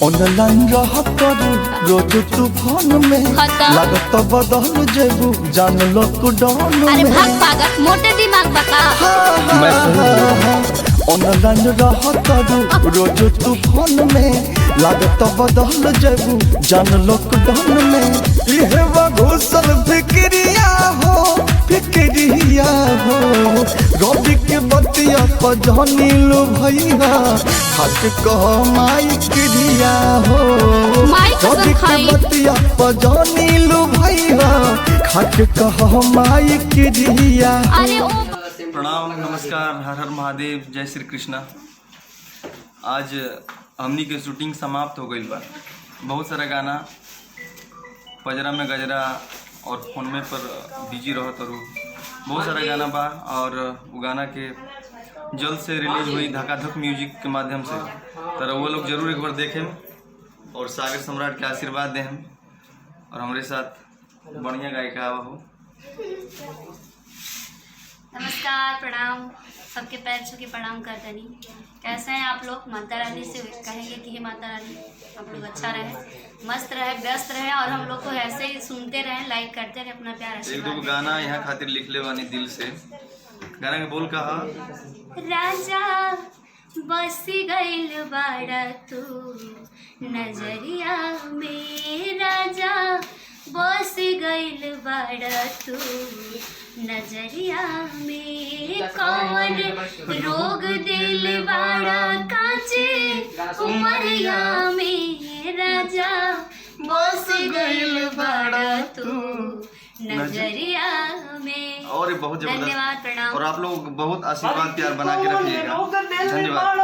Online रह करू रोज तूफान में लागत बदल जेबू जान लॉकडाउन में। अरे भाग पागल, मोटे दिमाग बका। ऑनलाइन रह करू रोज तूफान में लागत बदल जेबू जान लॉकडाउन में। यह घोषल फिक्रिया हो रवि के बतिया पजनी लो भैया खाट कह माई क्रिया हो। रवि के बतिया पजनी लो भैया खाट कह माई क्रिया। प्रणाम, नमस्कार, हर हर महादेव, जय श्री कृष्णा। आज हमनी के शूटिंग समाप्त हो गई बा। बहुत सारा गाना पजरा में गजरा और फोन में पर बिजी रहत और बहुत सारा गाना बा और वो गाना के जल्द से रिलीज हुई धकाधक म्यूजिक के माध्यम से। तो वो लोग जरूर एक बार देखें और सागर सम्राट के आशीर्वाद दें और हमारे साथ बढ़िया गायिका आवा हो। नमस्कार, प्रणाम, सबके पैर छू के प्रणाम कर दनी। कैसे हैं आप लोग? माता रानी से कहेंगे कि हे माता रानी आप लोग अच्छा रहे, मस्त रहे, व्यस्त रहे और हम लोग को ऐसे ही सुनते रहें, लाइक करते रहे, अपना प्यार एक दो गाना यहाँ खातिर लिख ले बानी दिल से। गाना के बोल कहा, राजा बस गइल बाड़ा तू नजरिया में, राजा बस गइल बाड़ा तू नजरिया में, कौन रोग दिल बाड़ा काचे उमरिया में, राजा बस गइल बाड़ा तू नजरिया में। और बहुत जबरदस्त। धन्यवाद, प्रणाम। और आप लोग बहुत आशीर्वाद प्यार बना के रखिएगा। धन्यवाद।